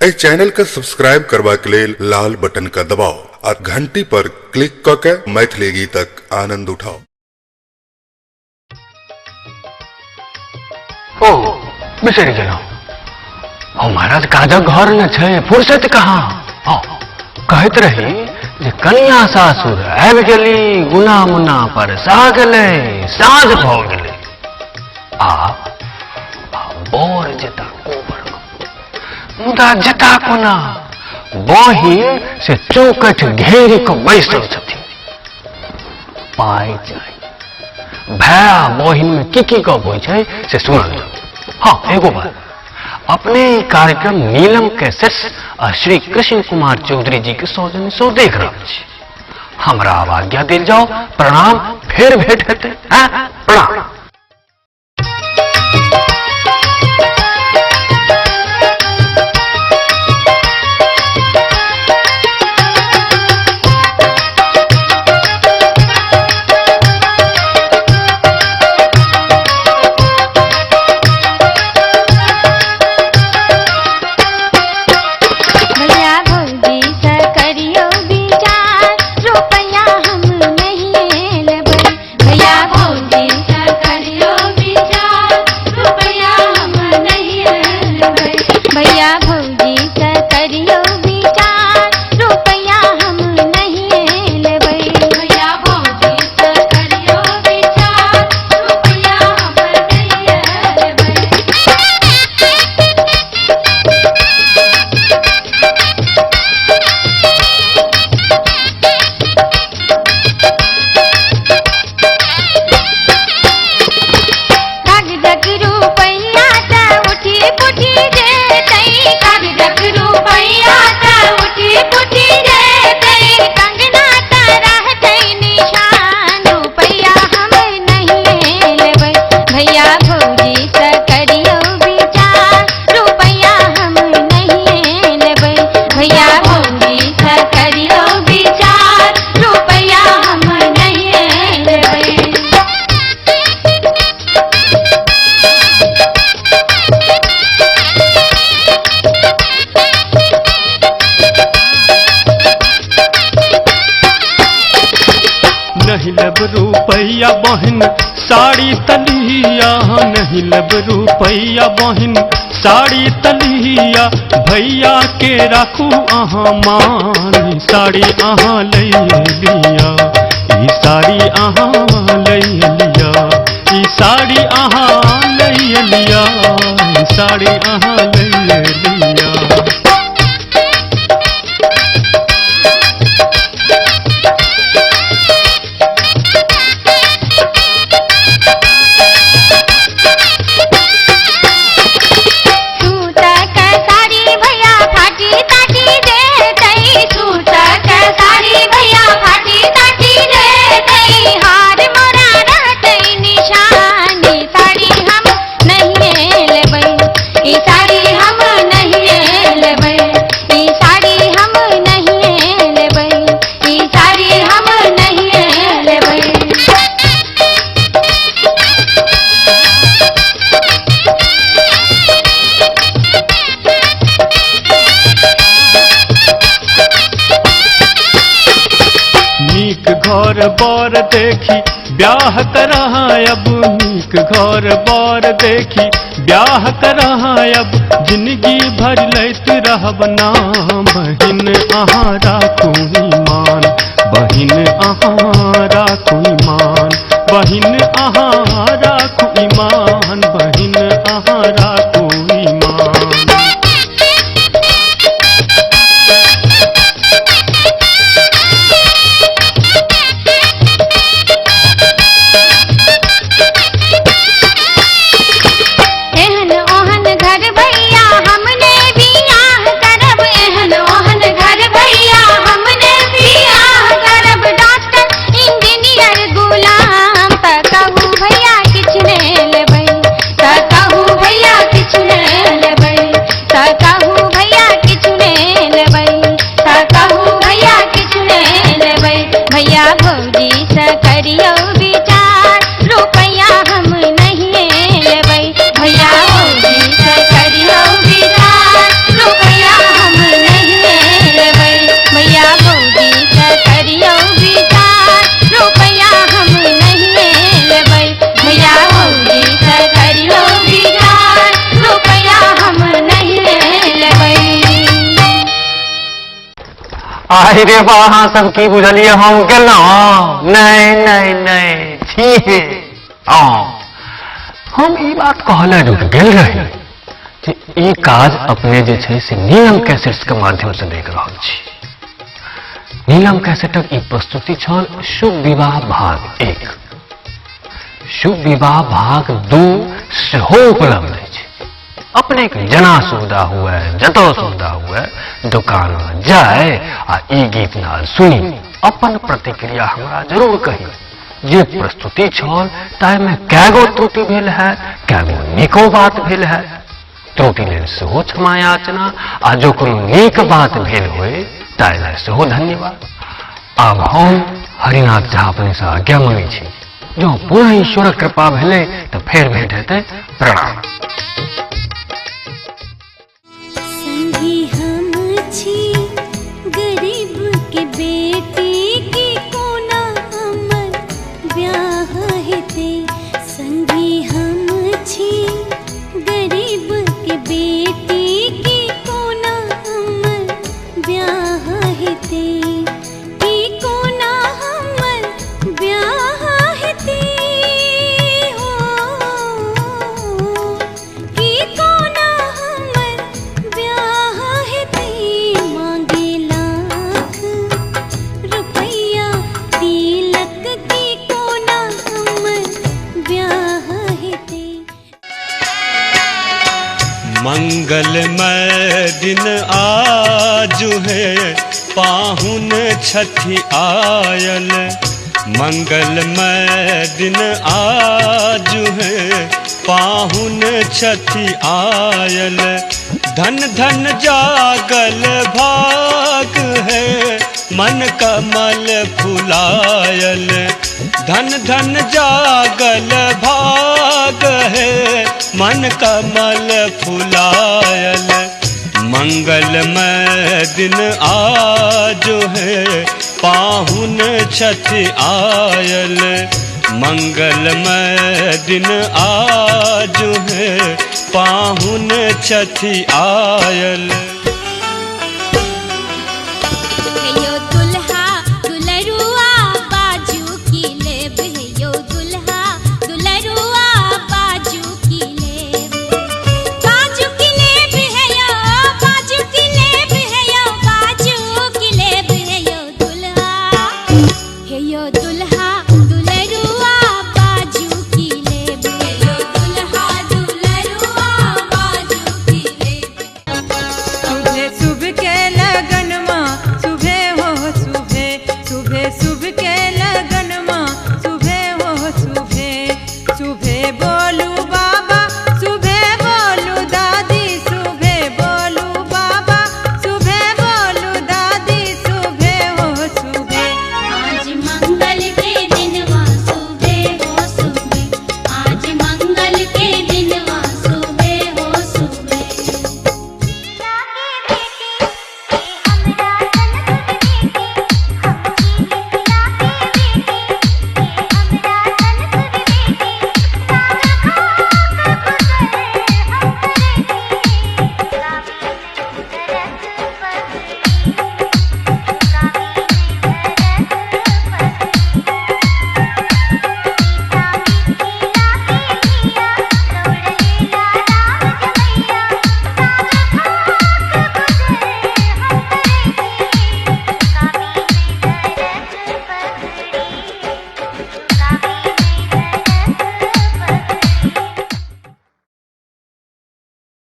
ए channel का subscribe करवा के लेल लाल बटन का दबाओ और घंटी पर क्लिक करके मैथिली गीतक आनंद उठाओ। ओ बिसरि गेलहुँ। ओ महाराज काजक घर न छै, फुर्सत कहाँ। कहैत रही जे कन्या सासुर आबि गेली, गुना मुना पर सा गेलै, साँझ भऽ गेलै। आ बोर जेता कोबर मुदा जता कोना बहिन से चौकठ घेर कऽ बैसल छथिन। पाइ चाही। भाय बहिन में की गप होइ छै से सुनल जाऊ। हाँ, एगो बात, अपने कार्यक्रम नीलम कैसेट्स और श्री कृष्ण कुमार चौधरी जी के सौजन्य से देख रहल छी। हमरा आज्ञा देल जाओ। प्रणाम, फिर भेंट हेतै। प्रणाम। रुपैया बहन साड़ी तलिया, नहीं लब रुपैया बहन साड़ी तलिया। भैया के राखू अहाँ मान, साड़ी अहाँ ले लिया, ई साड़ी अहाँ ले लिया, ई साड़ी अहाँ ले लिया, ई साड़ी अहाँ ले लिया। घर बार देखी ब्याह करहा अब, नीक घर बार देखी ब्याह करहा अब। जिंदगी भर लैत रहब नाम, बहिन अहाँ राखू ईमान, बहिन अहाँ राखू ईमान, बहिन अहाँ राखू ईमान, बहिन अहाँ राखू ईमान। डॉक्टर इंजीनियर आई रे बा अहाँ सब की बुझलिए हम गेलहुँ नहीं नहीं नहीं छी हम ई बात कहले रुक गेल रही जे ई काज अपने जे छै से नीलम कैसेट्स के माध्यम से देख रहल छी। नीलम कैसेटक ई प्रस्तुति छल शुभ विवाह भाग 1। शुभ विवाह भाग 2 सेहो उपलब्ध अछि। अपने के जना सुविधा हुए जतौ सुविधा हुए दुकान में जाए आ ई गीत नाद सुनी अपन प्रतिक्रिया हमरा जरूर कही। जे प्रस्तुति छल ताहि में कैगो त्रुटि भेल है, कैगो नीको बात भेल है, त्रुटि लेल सेहो क्षमा याचना, आ जो कोनो नीक बात भेल होय ताहि लेल सेहो धन्यवाद। आब हम हरिनाथ झा अपने से आज्ञा मांगै छी। जो पुनः ईश्वर कृपा भेले तो फेर भेंट हेतै। प्रणाम। संगी हम छी गरीब के बेटी की कोना हमर ब्याह हेते। संगी हम छी गरीब के बेटी की कोना हमर ब्याह हेते। की कोना हमर ब्याह हेते हो। की कोना हमर ब्याह हेते। मांगे लाख रुपया तिलक की कोना हमर ब्याह हेते। मंगलमय दिन आजु है पाहुन छठी आयल। मंगलमय दिन आजु है पाहुन छठी आयल। धन धन जागल भाग है मन कमल फुलायल। धन धन जागल भाग है मन कमल फुलायल। मंगलमय दिन आजु है पाहुन छठी आयल। मंगलमय दिन आजु है पाहुन छठी आयल।